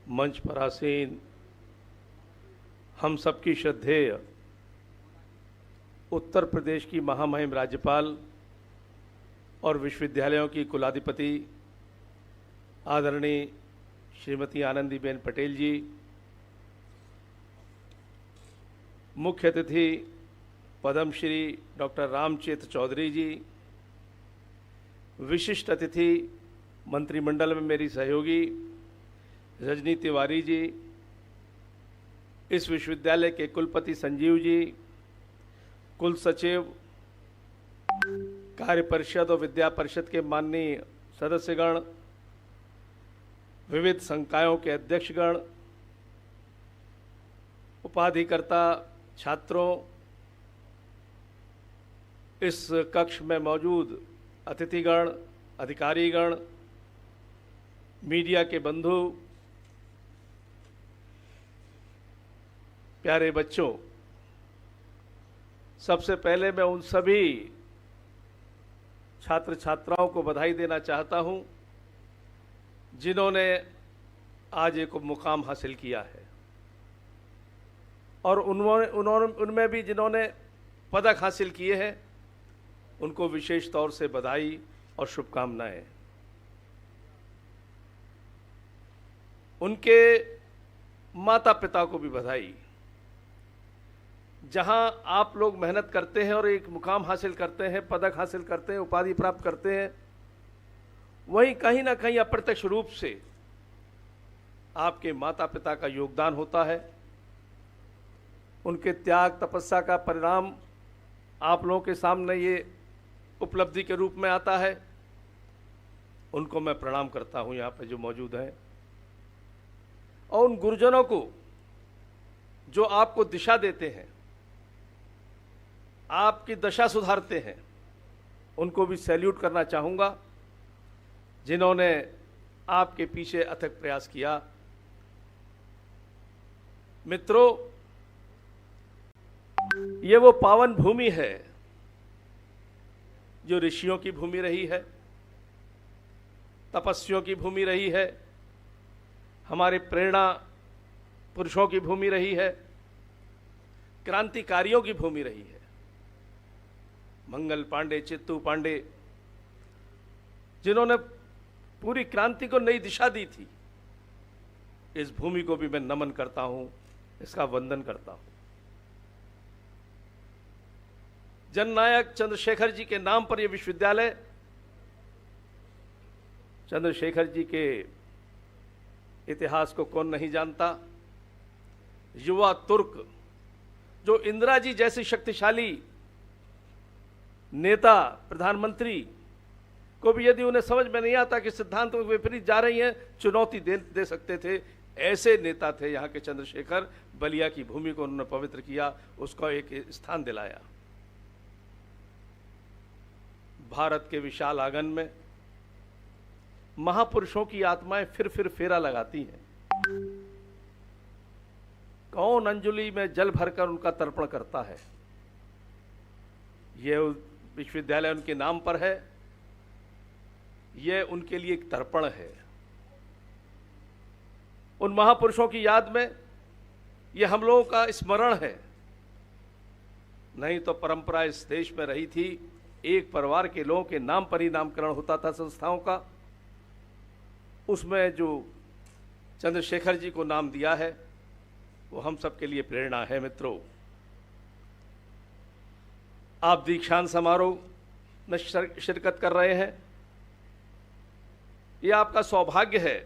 मंच पर आसीन हम सबकी श्रद्धेय उत्तर प्रदेश की महामहिम राज्यपाल और विश्वविद्यालयों की कुलाधिपति आदरणीय श्रीमती आनंदीबेन पटेल जी, मुख्य अतिथि पद्मश्री डॉक्टर रामचेत चौधरी जी, विशिष्ट अतिथि मंत्रिमंडल में मेरी सहयोगी रजनी तिवारी जी, इस विश्वविद्यालय के कुलपति संजीव जी, कुल सचिव, कार्य परिषद और विद्या परिषद के माननीय सदस्यगण, विविध संकायों के अध्यक्षगण, उपाधिकर्ता, छात्रों, इस कक्ष में मौजूद अतिथिगण, अधिकारीगण, मीडिया के बंधु, प्यारे बच्चों, सबसे पहले मैं उन सभी छात्र छात्राओं को बधाई देना चाहता हूं जिन्होंने आज एक मुकाम हासिल किया है और उनमें भी जिन्होंने पदक हासिल किए हैं, उनको विशेष तौर से बधाई और शुभकामनाएं। उनके माता पिता को भी बधाई। जहां आप लोग मेहनत करते हैं और एक मुकाम हासिल करते हैं, पदक हासिल करते हैं, उपाधि प्राप्त करते हैं, वहीं कहीं ना कहीं अप्रत्यक्ष रूप से आपके माता पिता का योगदान होता है। उनके त्याग तपस्या का परिणाम आप लोगों के सामने ये उपलब्धि के रूप में आता है। उनको मैं प्रणाम करता हूं यहाँ पे जो मौजूद हैं, और उन गुरुजनों को जो आपको दिशा देते हैं, आपकी दशा सुधारते हैं, उनको भी सैल्यूट करना चाहूँगा जिन्होंने आपके पीछे अथक प्रयास किया। मित्रों, ये वो पावन भूमि है जो ऋषियों की भूमि रही है, तपस्वियों की भूमि रही है, हमारे प्रेरणा पुरुषों की भूमि रही है, क्रांतिकारियों की भूमि रही है। मंगल पांडे, चित्तू पांडे, जिन्होंने पूरी क्रांति को नई दिशा दी थी, इस भूमि को भी मैं नमन करता हूं, इसका वंदन करता हूं। जननायक चंद्रशेखर जी के नाम पर यह विश्वविद्यालय, चंद्रशेखर जी के इतिहास को कौन नहीं जानता। युवा तुर्क, जो इंदिरा जी जैसी शक्तिशाली नेता, प्रधानमंत्री को भी यदि उन्हें समझ में नहीं आता कि सिद्धांतों के विपरीत जा रही हैं, चुनौती दे सकते थे। ऐसे नेता थे यहाँ के चंद्रशेखर। बलिया की भूमि को उन्होंने पवित्र किया, उसका एक स्थान दिलाया। भारत के विशाल आंगन में महापुरुषों की आत्माएं फिर फेरा लगाती हैं। कौन अंजलि में जल भरकर उनका तर्पण करता है। यह विश्वविद्यालय उनके नाम पर है, यह उनके लिए एक तर्पण है। उन महापुरुषों की याद में यह हम लोगों का स्मरण है। नहीं तो परंपरा इस देश में रही थी, एक परिवार के लोगों के नाम पर ही नामकरण होता था संस्थाओं का। उसमें जो चंद्रशेखर जी को नाम दिया है, वो हम सबके लिए प्रेरणा है। मित्रों, आप दीक्षांत समारोह में शिरकत कर रहे हैं, यह आपका सौभाग्य है।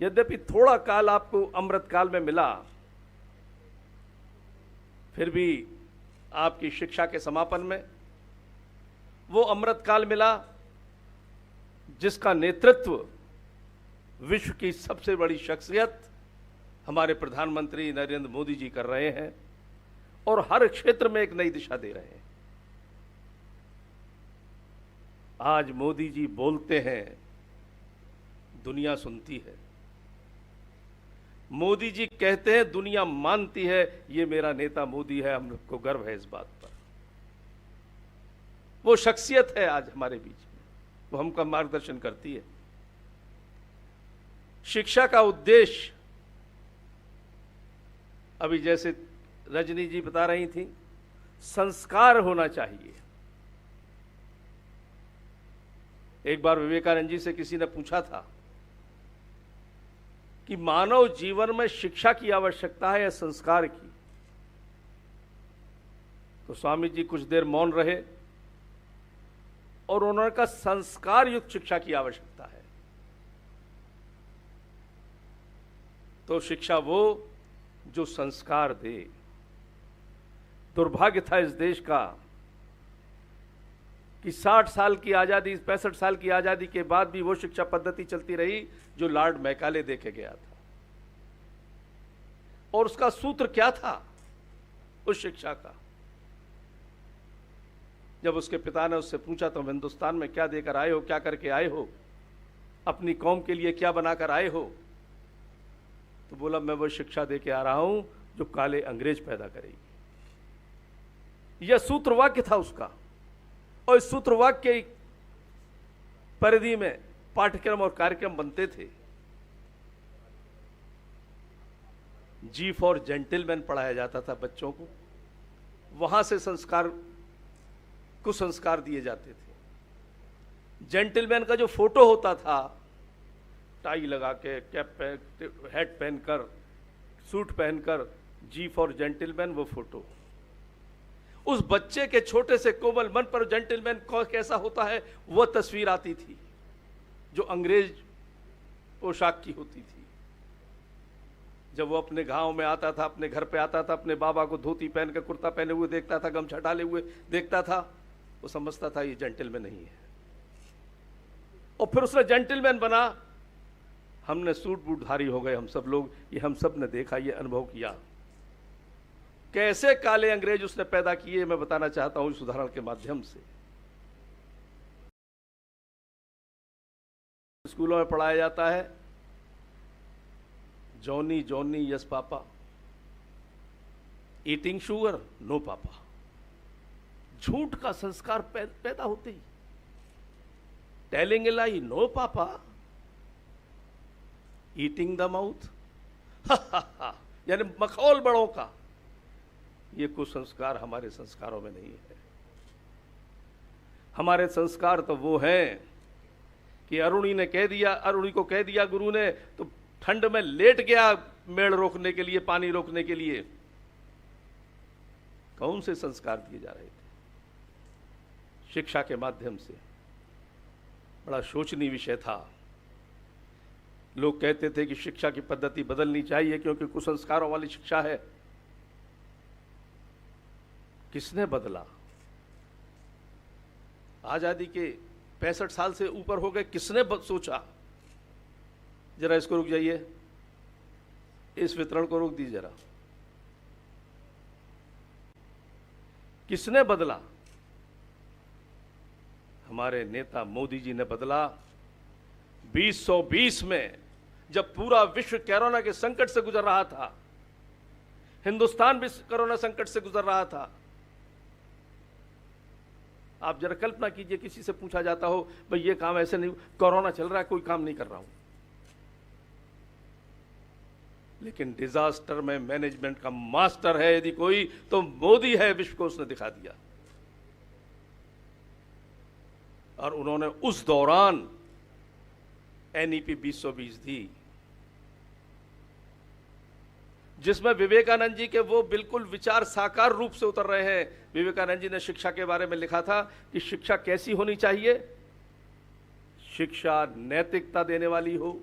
यद्यपि थोड़ा काल आपको अमृत काल में मिला, फिर भी आपकी शिक्षा के समापन में वो अमृत काल मिला जिसका नेतृत्व विश्व की सबसे बड़ी शख्सियत हमारे प्रधानमंत्री नरेंद्र मोदी जी कर रहे हैं और हर क्षेत्र में एक नई दिशा दे रहे हैं। आज मोदी जी बोलते हैं, दुनिया सुनती है। मोदी जी कहते हैं, दुनिया मानती है। ये मेरा नेता मोदी है, हम लोग को गर्व है इस बात पर। वो शख्सियत है आज हमारे बीच में, वो हमका मार्गदर्शन करती है। शिक्षा का उद्देश्य, अभी जैसे रजनी जी बता रही थी, संस्कार होना चाहिए। एक बार विवेकानंद जी से किसी ने पूछा था कि मानव जीवन में शिक्षा की आवश्यकता है या संस्कार की, तो स्वामी जी कुछ देर मौन रहे और उन्होंने कहा संस्कार युक्त शिक्षा की आवश्यकता है। तो शिक्षा वो जो संस्कार दे। दुर्भाग्य था इस देश का कि 60 साल की आजादी, 65 साल की आजादी के बाद भी वो शिक्षा पद्धति चलती रही जो लॉर्ड मैकाले देके गया था। और उसका सूत्र क्या था उस शिक्षा का? जब उसके पिता ने उससे पूछा तुम हिंदुस्तान में क्या देकर आए हो, क्या करके आए हो, अपनी कौम के लिए क्या बनाकर आए हो, तो बोला मैं वो शिक्षा देके आ रहा हूं जो काले अंग्रेज पैदा करेगी। यह सूत्रवाक्य था उसका। और इस सूत्रवाक्य की परिधि में पाठ्यक्रम और कार्यक्रम बनते थे। जी फॉर जेंटलमैन पढ़ाया जाता था बच्चों को, वहां से कुसंस्कार दिए जाते थे। जेंटलमैन का जो फोटो होता था, टाई लगा के, कैप पहन, हैट पहनकर, सूट पहनकर, जी फॉर जेंटलमैन, वो फोटो उस बच्चे के छोटे से कोमल मन पर जेंटलमैन कैसा होता है वह तस्वीर आती थी जो अंग्रेज पोशाक की होती थी। जब वो अपने गांव में आता था, अपने घर पे आता था, अपने बाबा को धोती पहन कर, कुर्ता पहने हुए देखता था, गमछा डाले हुए देखता था, वो समझता था ये जेंटलमैन नहीं है। और फिर उसने जेंटलमैन बना। हमने सूट बूटधारी हो गए हम सब लोग, ये हम सब ने देखा, ये अनुभव किया। कैसे काले अंग्रेज उसने पैदा किए, मैं बताना चाहता हूं इस उदाहरण के माध्यम से। स्कूलों में पढ़ाया जाता है Johnny Johnny yes papa, eating sugar no papa. झूठ का संस्कार पैदा होते ही। Telling a lie no papa, eating the mouth, यानी मखौल बड़ों का। ये कुसंस्कार हमारे संस्कारों में नहीं है। हमारे संस्कार तो वो हैं कि अरुणी को कह दिया गुरु ने तो ठंड में लेट गया मेड़ रोकने के लिए, पानी रोकने के लिए। कौन से संस्कार दिए जा रहे थे? शिक्षा के माध्यम से। बड़ा शोचनीय विषय था। लोग कहते थे कि शिक्षा की पद्धति बदलनी चाहिए क्योंकि कुसंस्कारों वाली शिक्षा है। किसने बदला? आजादी के 65 साल से ऊपर हो गए, किसने सोचा? जरा इसको रुक जाइए, इस वितरण को रोक दीजिए जरा। किसने बदला? हमारे नेता मोदी जी ने बदला। 2020 में जब पूरा विश्व कोरोना के संकट से गुजर रहा था, हिंदुस्तान भी कोरोना संकट से गुजर रहा था। आप जरा कल्पना कीजिए, किसी से पूछा जाता हो भाई ये काम ऐसे नहीं, कोरोना चल रहा है, कोई काम नहीं कर रहा हूं। लेकिन डिजास्टर में मैनेजमेंट का मास्टर है यदि कोई तो मोदी है, विश्व को उसने दिखा दिया। और उन्होंने उस दौरान NEP 2020 दी, जिसमें विवेकानंद जी के वो बिल्कुल विचार साकार रूप से उतर रहे हैं। विवेकानंद जी ने शिक्षा के बारे में लिखा था कि शिक्षा कैसी होनी चाहिए? शिक्षा नैतिकता देने वाली हो,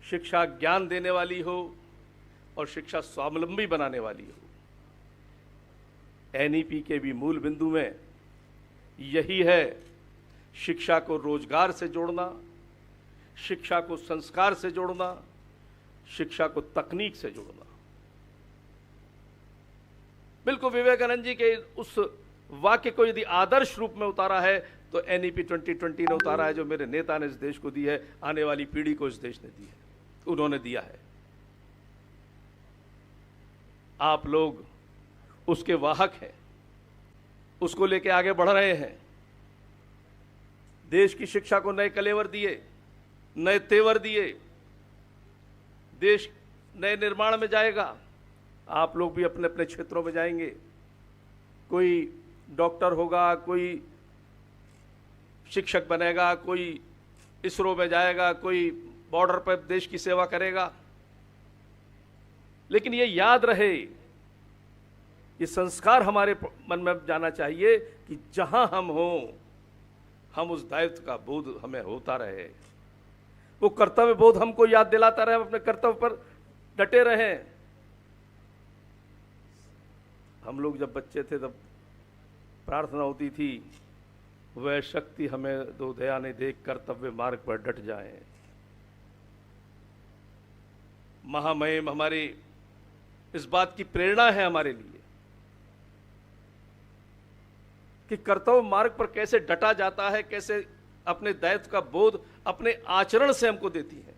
शिक्षा ज्ञान देने वाली हो, और शिक्षा स्वावलंबी बनाने वाली हो। NEP के भी मूल बिंदु में यही है। शिक्षा को रोजगार से जोड़ना, शिक्षा को संस्कार से जोड़ना, शिक्षा को तकनीक से जोड़ना। बिल्कुल विवेकानंद जी के उस वाक्य को यदि आदर्श रूप में उतारा है तो NEP 2020 ने उतारा है, जो मेरे नेता ने इस देश को दी है, आने वाली पीढ़ी को इस देश ने दी है, उन्होंने दिया है। आप लोग उसके वाहक हैं, उसको लेके आगे बढ़ रहे हैं। देश की शिक्षा को नए कलेवर दिए, नए तेवर दिए, देश नए निर्माण में जाएगा। आप लोग भी अपने अपने क्षेत्रों में जाएंगे, कोई डॉक्टर होगा, कोई शिक्षक बनेगा, कोई इसरो में जाएगा, कोई बॉर्डर पर देश की सेवा करेगा। लेकिन ये याद रहे, ये संस्कार हमारे मन में जाना चाहिए कि जहां हम हों, हम उस दायित्व का बोध हमें होता रहे, वो कर्तव्य बोध हमको याद दिलाता रहे, हम अपने कर्तव्य पर डटे रहें। हम लोग जब बच्चे थे तब प्रार्थना होती थी, वह शक्ति हमें दो दया ने देख कर्तव्य मार्ग पर डट जाएं। महामहिम हमारी इस बात की प्रेरणा है हमारे लिए कि कर्तव्य मार्ग पर कैसे डटा जाता है, कैसे अपने दायित्व का बोध अपने आचरण से हमको देती है।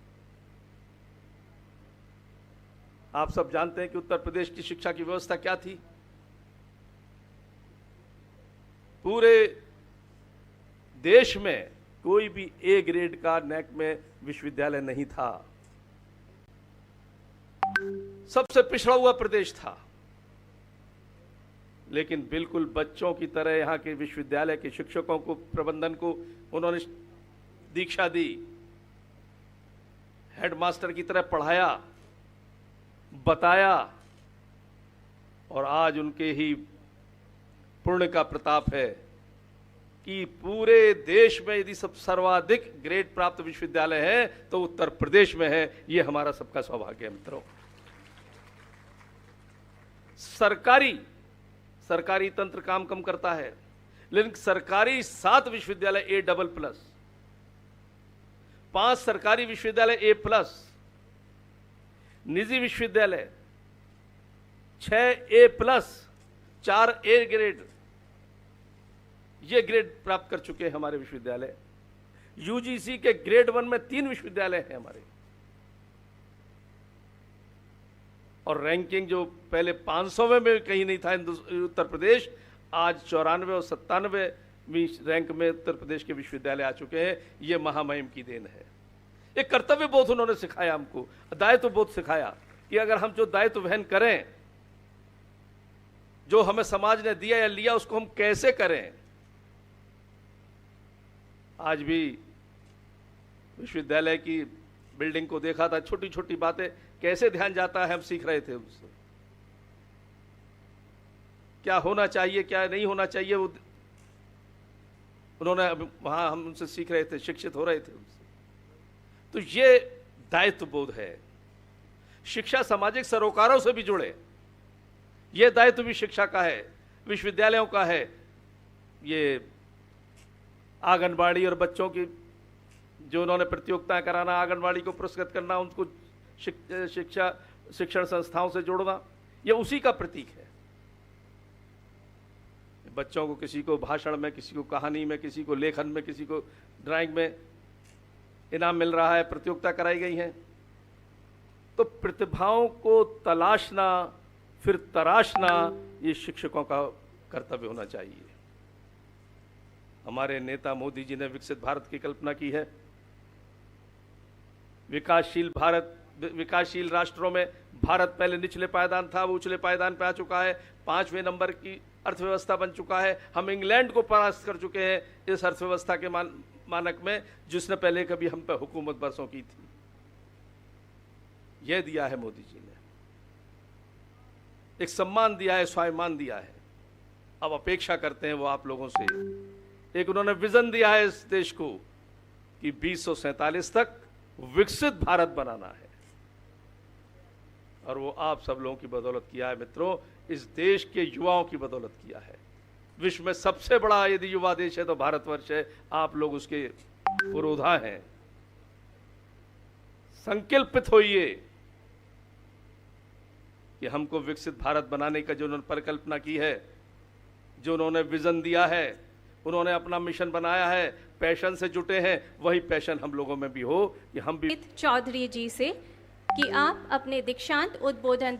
आप सब जानते हैं कि उत्तर प्रदेश की शिक्षा की व्यवस्था क्या थी। पूरे देश में कोई भी ए ग्रेड का नैक में विश्वविद्यालय नहीं था, सबसे पिछड़ा हुआ प्रदेश था। लेकिन बिल्कुल बच्चों की तरह यहाँ के विश्वविद्यालय के शिक्षकों को, प्रबंधन को उन्होंने दीक्षा दी, हेडमास्टर की तरह पढ़ाया, बताया, और आज उनके ही पुण्य का प्रताप है कि पूरे देश में यदि सब सर्वाधिक ग्रेड प्राप्त विश्वविद्यालय है तो उत्तर प्रदेश में है। यह हमारा सबका सौभाग्य है मित्रों। सरकारी तंत्र काम कम करता है, लेकिन सरकारी 7 विश्वविद्यालय A++, 5 सरकारी विश्वविद्यालय A+, निजी विश्वविद्यालय 6 A+, 4 A ग्रेड, ये ग्रेड प्राप्त कर चुके हैं हमारे विश्वविद्यालय। यूजीसी के ग्रेड 1 में 3 विश्वविद्यालय हैं हमारे, और रैंकिंग जो पहले 500वें में कहीं नहीं था उत्तर प्रदेश, आज 94 और 97वीं रैंक में उत्तर प्रदेश के विश्वविद्यालय आ चुके हैं। ये महामहिम की देन है। एक कर्तव्य बोध उन्होंने सिखाया हमको, दायित्व बोध सिखाया कि अगर हम जो दायित्व वहन करें, जो हमें समाज ने दिया या लिया, उसको हम कैसे करें। आज भी विश्वविद्यालय की बिल्डिंग को देखा था, छोटी छोटी बातें कैसे ध्यान जाता है, हम सीख रहे थे उससे। क्या होना चाहिए, क्या नहीं होना चाहिए, वो उन्होंने वहां हम उनसे सीख रहे थे, शिक्षित हो रहे थे उनसे। तो ये दायित्व बोध है। शिक्षा सामाजिक सरोकारों से भी जुड़े, ये दायित्व भी शिक्षा का है, विश्वविद्यालयों का है। ये आंगनबाड़ी और बच्चों की जो उन्होंने प्रतियोगिताएं कराना, आंगनबाड़ी को पुरस्कृत करना, उनको शिक्षण संस्थाओं से जोड़ना, यह उसी का प्रतीक है। बच्चों को किसी को भाषण में, किसी को कहानी में, किसी को लेखन में, किसी को ड्राइंग में इनाम मिल रहा है, प्रतियोगिता कराई गई है। तो प्रतिभाओं को तलाशना, फिर तराशना, ये शिक्षकों का कर्तव्य होना चाहिए। हमारे नेता मोदी जी ने विकसित भारत की कल्पना की है। विकासशील राष्ट्रों में भारत पहले निचले पायदान था, वो ऊंचले पायदान पे आ चुका है, 5वें नंबर की अर्थव्यवस्था बन चुका है। हम इंग्लैंड को परास्त कर चुके हैं इस अर्थव्यवस्था के मानक में, जिसने पहले कभी हम पे हुकूमत बरसों की थी। यह दिया है मोदी जी ने, एक सम्मान दिया है, स्वाभिमान दिया है। अब अपेक्षा करते हैं वो आप लोगों से, एक उन्होंने विजन दिया है इस देश को कि 2047 तक विकसित भारत बनाना है, और वो आप सब लोगों की बदौलत किया है मित्रों, इस देश के युवाओं की बदौलत किया है। विश्व में सबसे बड़ा यदि युवा देश है तो भारतवर्ष है। आप लोग उसके पुरोधा हैं। संकल्पित होइए कि हमको विकसित भारत बनाने का जो उन्होंने परिकल्पना की है, जो उन्होंने विजन दिया है, उन्होंने अपना मिशन बनाया है, पैशन से जुटे हैं, वही पैशन हम लोगों में भी हो कि हम भी। चौधरी जी से कि आप अपने दीक्षांत उद्बोधन